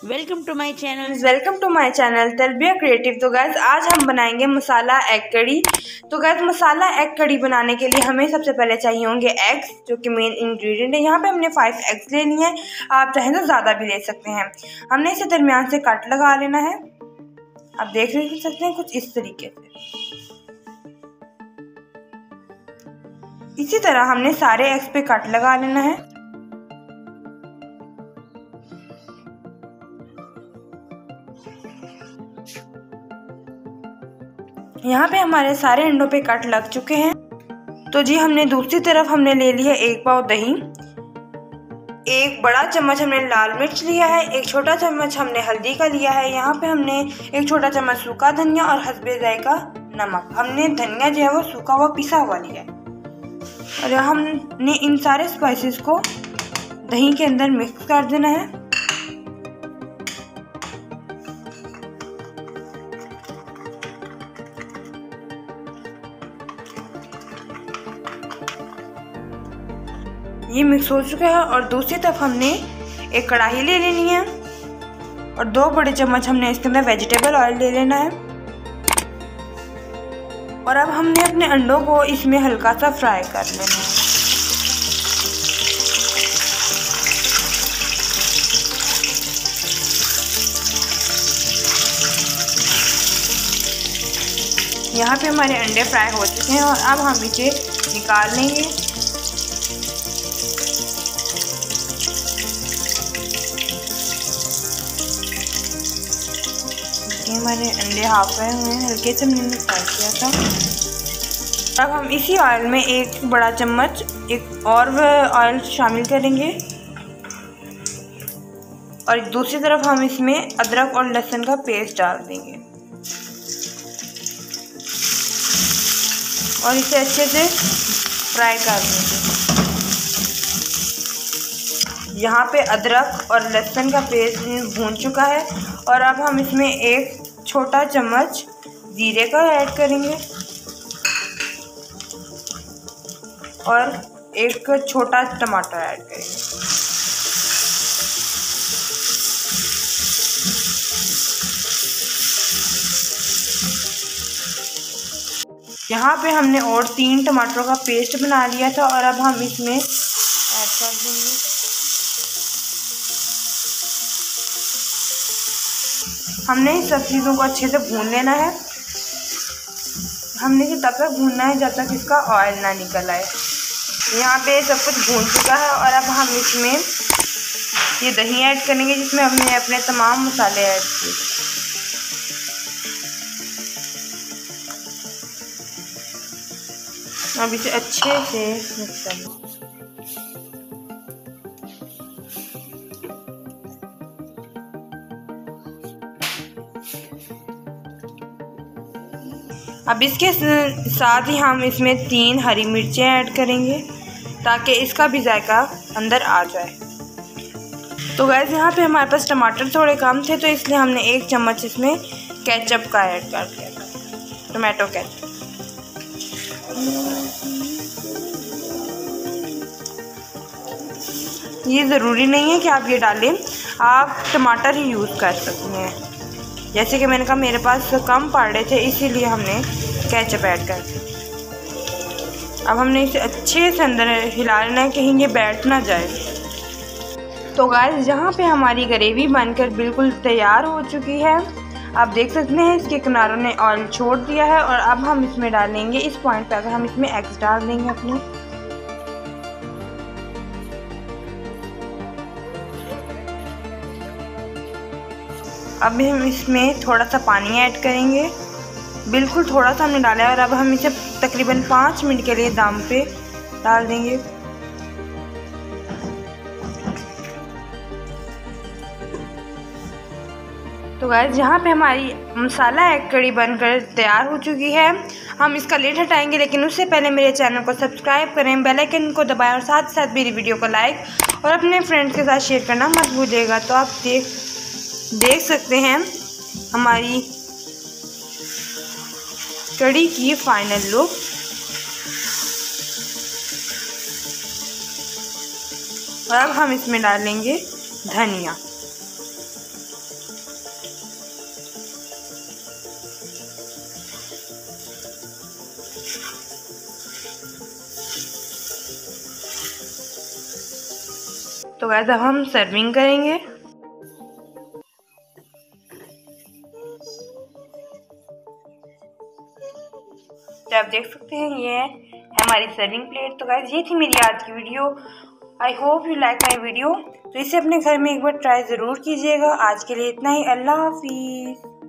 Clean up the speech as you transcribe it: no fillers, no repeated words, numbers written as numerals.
Welcome to my channel Talbiya creative. तो guys आज हम बनाएंगे मसाला एग कड़ी। तो गैस मसाला एग कड़ी बनाने के लिए हमें सबसे पहले चाहिए होंगे एग्स, जो कि मेन इंग्रेडिएंट है। यहाँ पे हमने 5 एग्स लेनी है, आप चाहें तो ज़्यादा भी ले सकते हैं। हमने इसे दरमियान से कट लगा लेना है। आप देख सकते हैं कुछ इस तरीके से। इसी तरह हमने सारे एग्स पे कट लगा लेना है। यहाँ पे हमारे सारे अंडों पे कट लग चुके हैं। तो जी हमने दूसरी तरफ हमने ले लिया 1 पाव दही, 1 बड़ा चम्मच हमने लाल मिर्च लिया है, 1 छोटा चम्मच हमने हल्दी का लिया है। यहाँ पे हमने 1 छोटा चम्मच सूखा धनिया और हस्बे जायका नमक। हमने धनिया जो है वो सूखा हुआ पिसा हुआ लिया है। और हमने इन सारे स्पाइसेस को दही के अंदर मिक्स कर देना है। ये मिक्स हो चुका है। और दूसरी तरफ हमने एक कढ़ाई ले लेनी है और 2 बड़े चम्मच हमने इसके अंदर वेजिटेबल ऑयल ले लेना है। और अब हमने अपने अंडों को इसमें हल्का सा फ्राई कर लेना है। यहाँ पे हमारे अंडे फ्राई हो चुके हैं और अब हम इसे निकाल लेंगे। हमारे अंडे हाफ फ्राई हुए हैं, हल्के से हमने फ्राई किया था। अब हम इसी ऑयल में 1 बड़ा चम्मच एक और ऑयल शामिल करेंगे। और दूसरी तरफ हम इसमें अदरक और लहसुन का पेस्ट डाल देंगे और इसे अच्छे से फ्राई कर देंगे। यहाँ पे अदरक और लहसुन का पेस्ट भून चुका है और अब हम इसमें 1 छोटा चम्मच जीरे का ऐड करेंगे और 1 छोटा टमाटर ऐड करेंगे। यहाँ पे हमने और 3 टमाटरों का पेस्ट बना लिया था और अब हम इसमें ऐड कर देंगे। हमने इन सब चीज़ों को अच्छे से भून लेना है। हमने इसे तब तक भूनना है जब तक इसका ऑयल ना निकल आए। यहाँ पे सब कुछ भून चुका है और अब हम इसमें ये दही ऐड करेंगे, जिसमें हमने अपने तमाम मसाले ऐड किए। अब इसे अच्छे से मिक्स कर लें। अब इसके साथ ही हम इसमें 3 हरी मिर्चें ऐड करेंगे ताकि इसका भी जायका अंदर आ जाए। तो गैस यहाँ पे हमारे पास टमाटर थोड़े कम थे, तो इसलिए हमने 1 चम्मच इसमें केचप का ऐड कर दिया था, टोमेटो केचप। ये ज़रूरी नहीं है कि आप ये डालें, आप टमाटर ही यूज़ कर सकते हैं। जैसे कि मैंने कहा मेरे पास कम पड़ रहे थे, इसीलिए हमने केचप ऐड कर दिया। अब हमने इसे अच्छे से अंदर हिला लेना है, कहीं ये बैठ ना जाए। तो गाइस यहाँ पे हमारी ग्रेवी बनकर बिल्कुल तैयार हो चुकी है। आप देख सकते हैं इसके किनारों ने ऑयल छोड़ दिया है। और अब हम इसमें डालेंगे, इस पॉइंट पे अगर हम इसमें एग्स डाल देंगे अपने। अब हम इसमें थोड़ा सा पानी ऐड करेंगे, बिल्कुल थोड़ा सा हमने डाला है। और अब हम इसे तकरीबन 5 मिनट के लिए दम पे डाल देंगे। तो गाइस यहाँ पे हमारी मसाला एग कड़ी बनकर तैयार हो चुकी है। हम इसका लिड हटाएंगे, लेकिन उससे पहले मेरे चैनल को सब्सक्राइब करें, बेल आइकन को दबाएं और साथ साथ मेरी वीडियो को लाइक और अपने फ्रेंड्स के साथ शेयर करना मत भूलिएगा। तो आप देख सकते हैं हमारी कड़ी की फाइनल लुक। और अब हम इसमें डालेंगे धनिया। तो गाइस अब हम सर्विंग करेंगे। तो आप देख सकते हैं ये है हमारी सर्विंग प्लेट। तो गाइस ये थी मेरी आज की video. I hope you like my video. तो इसे अपने घर में एक बार ट्राई ज़रूर कीजिएगा। आज के लिए इतना ही। अल्लाह हाफिज़।